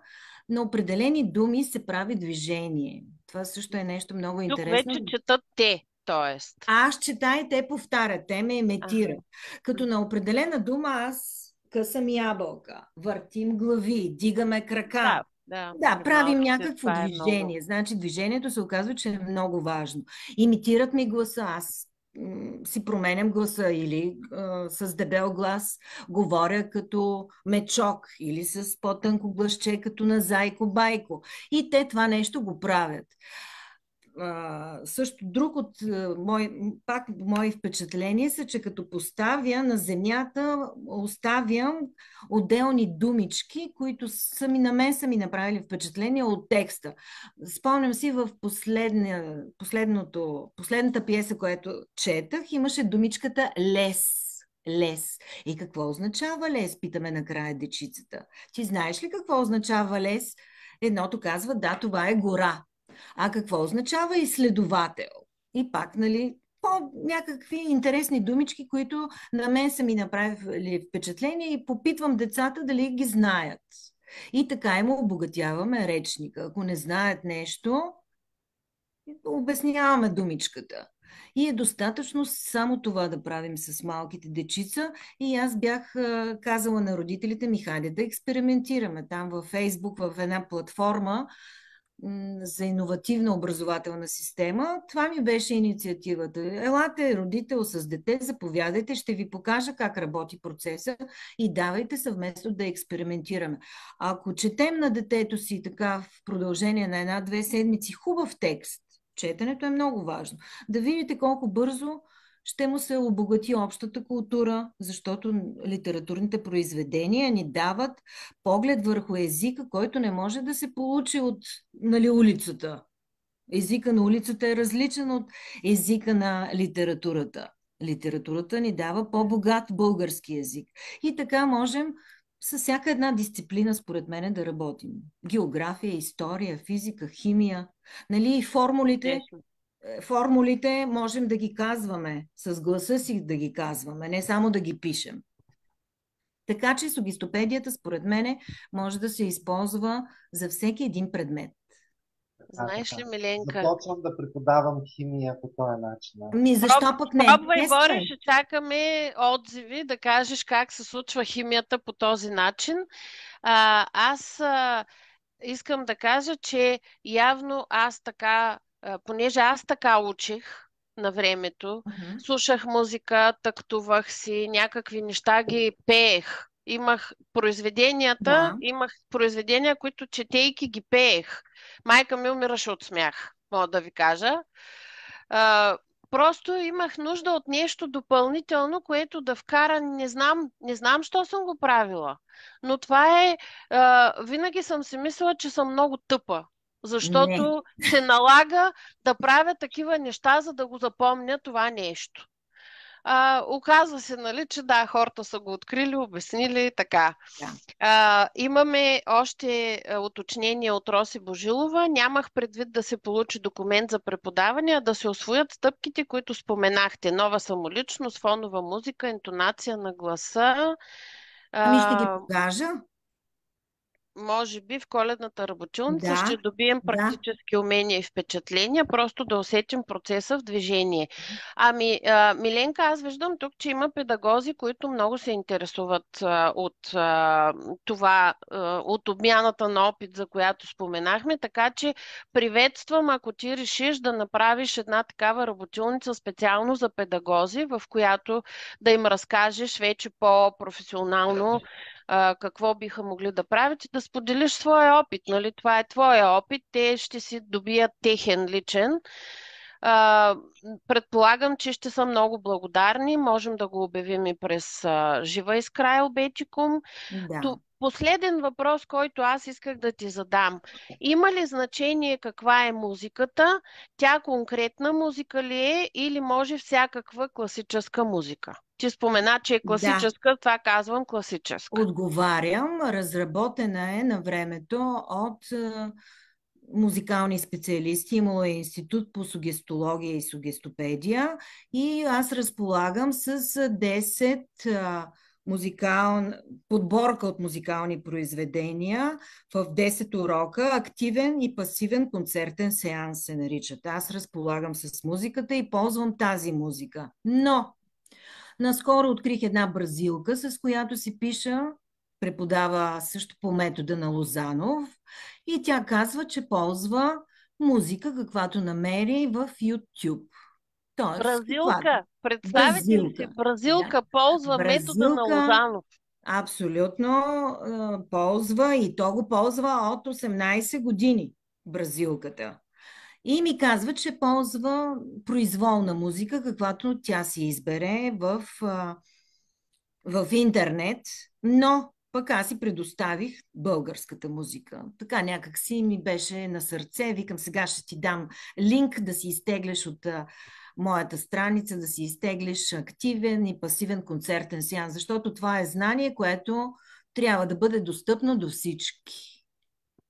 на определени думи се прави движение. Това също е нещо много Тук интересно. вече четат те, т.е. Аз чета и те повтарят, те ме имитират. Ага. Като на определена дума аз късам ябълка, въртим глави, дигаме крака. Да, Да, Да, при правим малките някакво това е много. движение. Значи движението се оказва, че е много важно. Имитират ми гласа. Аз си променям гласа или с дебел глас говоря като мечок или с по-тънко гласче като на Зайко Байко. И те това нещо го правят. Също друг от пак мои впечатления са, че като поставя на земята, оставям отделни думички, които на мен са ми направили впечатление от текста. Спомням си в последната пиеса, която четах, имаше думичката лес. Лес. И какво означава лес? Питаме накрая дечицата. Ти знаеш ли какво означава лес? Едното казва, да, това е гора. А какво означава изследовател? И пак, нали, някакви интересни думички, които на мен са ми направили впечатление и попитвам децата дали ги знаят. И така им обогатяваме речника. Ако не знаят нещо, обясняваме думичката. И е достатъчно само това да правим с малките дечица. И аз бях казала на родителите ми, хайде да експериментираме там във Фейсбук, в една платформа за иновативна образователна система. Това ми беше инициативата. Елате, родител с дете, заповядайте, ще ви покажа как работи процеса и давайте съвместно да експериментираме. Ако четем на детето си така в продължение на една-две седмици хубав текст, четенето е много важно. Да видите колко бързо ще му се обогати общата култура, защото литературните произведения ни дават поглед върху езика, който не може да се получи от, нали, улицата. Езика на улицата е различен от езика на литературата. Литературата ни дава по-богат български език. И така можем с всяка една дисциплина, според мен, да работим. География, история, физика, химия. Нали, и формулите можем да ги казваме, с гласа си да ги казваме, не само да ги пишем. Така че сугестопедията, според мене, може да се използва за всеки един предмет. Знаеш ли, Така. Миленка? Започвам да преподавам химия по този начин. Защо пък не? Пробвай, Бори, Тествай. ще чакаме отзиви да кажеш как се случва химията по този начин. Аз искам да кажа, че явно аз така, понеже аз така учих на времето, слушах музика, тактувах си, някакви неща ги пеех. Да. Имах произведения, които четейки ги пеех. Майка ми умираше от смях, мога да ви кажа. А, Просто имах нужда от нещо допълнително, което да вкара, не знам, що съм го правила. Но това е, винаги съм си мислила, че съм много тъпа, Не. защото се налага да правя такива неща, за да го запомня това нещо. Оказва се, нали, че да, хората са го открили, обяснили така. Да. Имаме още уточнение от Роси Божилова. Нямах предвид да се получи документ за преподаване, а да се освоят стъпките, които споменахте. Нова самоличност, фонова музика, интонация на гласа. Ами ще ги А, покажа. Може би в коледната работилница ще Да, добием да. практически умения и впечатления, просто да усетим процеса в движение. Миленка, аз виждам тук, че има педагози, които много се интересуват от това, от обмяната на опит, за която споменахме, така че приветствам, ако ти решиш да направиш една такава работилница специално за педагози, в която да им разкажеш вече по-професионално какво биха могли да правят и да споделиш своя опит. Нали? Това е твоя опит, те ще си добият техен личен. А, Предполагам, че ще са много благодарни. Можем да го обявим и през Жива Искра Елбетикум. Да. Последен въпрос, който аз исках да ти задам. Има ли значение каква е музиката? Тя конкретна музика ли е или може всякаква класическа музика? Ти спомена, че е Да. класическа, това казвам класическа. Отговарям. Разработена е на времето от музикални специалисти. Имало е институт по сугестология и сугестопедия и аз разполагам с 10 подборка от музикални произведения в 10 урока. Активен и пасивен концертен сеанс се наричат. Аз разполагам с музиката и ползвам тази музика. Но наскоро открих една бразилка, с която си пиша, преподава също по метода на Лозанов И тя казва, че ползва музика, каквато намери в YouTube. Тоест, каквато? Бразилка! Представете ли си, Бразилка. Да. бразилка ползва метода на Бразилка Лозанов. абсолютно ползва и то го ползва от 18 години, бразилката. И ми казва, че ползва произволна музика, каквато тя си избере в интернет, но пък аз си предоставих българската музика. Така някак си ми беше на сърце. Викам, сега ще ти дам линк да си изтегляш от моята страница, да си изтеглиш активен и пасивен концертен сеанс, защото това е знание, което трябва да бъде достъпно до всички.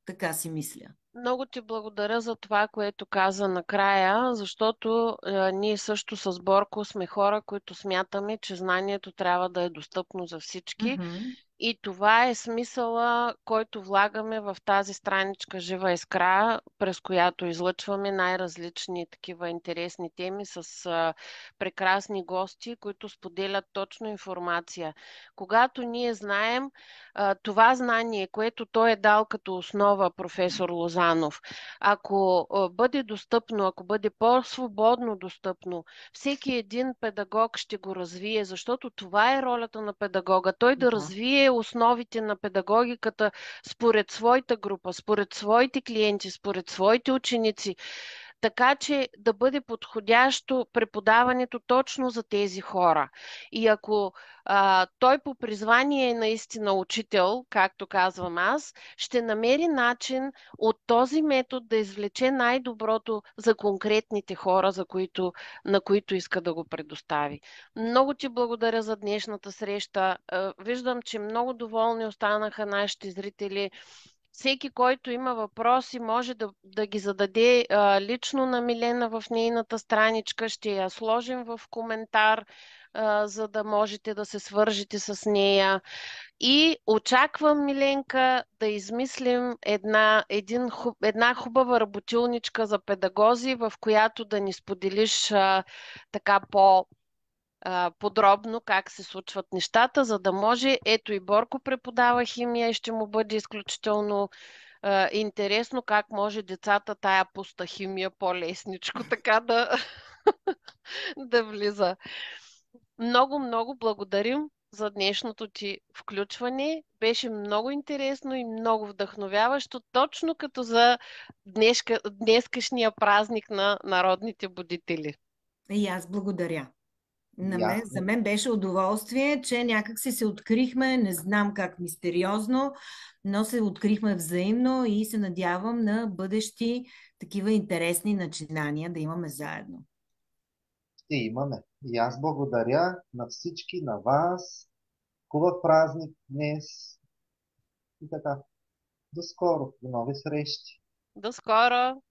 Така си мисля. Много ти благодаря за това, което каза накрая, защото ние също с Борко сме хора, които смятаме, че знанието трябва да е достъпно за всички. Мгм. И това е смисъла, който влагаме в тази страничка Жива искра, през която излъчваме най-различни такива интересни теми с прекрасни гости, които споделят точно информация. Когато ние знаем това знание, което той е дал като основа професор Лозанов, ако бъде достъпно, ако бъде по-свободно достъпно, всеки един педагог ще го развие, защото това е ролята на педагога. Той да Да. развие основите на педагогиката според своята група, според своите клиенти, според своите ученици, така че да бъде подходящо преподаването точно за тези хора. И ако той по призвание е наистина учител, както казвам аз, ще намери начин от този метод да извлече най-доброто за конкретните хора, на които иска да го предостави. Много ти благодаря за днешната среща. Виждам, че много доволни останаха нашите зрители. Всеки, който има въпроси, може да ги зададе лично на Милена в нейната страничка. Ще я сложим в коментар, за да можете да се свържете с нея. И очаквам, Миленка, да измислим една хубава работилничка за педагози, в която да ни споделиш така подробно как се случват нещата, за да може, ето и Борко преподава химия и ще му бъде изключително интересно как може децата тая пуста химия по-лесничко така да влиза. Много, много благодарим за днешното ти включване. Беше много интересно и много вдъхновяващо, точно като за днескашния празник на народните будители. И аз благодаря. За Ясно. мен беше удоволствие, че някак си се открихме, не знам как мистериозно, но се открихме взаимно и се надявам на бъдещи такива интересни начинания да имаме заедно. Ще имаме. И аз благодаря на всички, на вас. Хубав празник днес. И така. До скоро. До нови срещи. До скоро!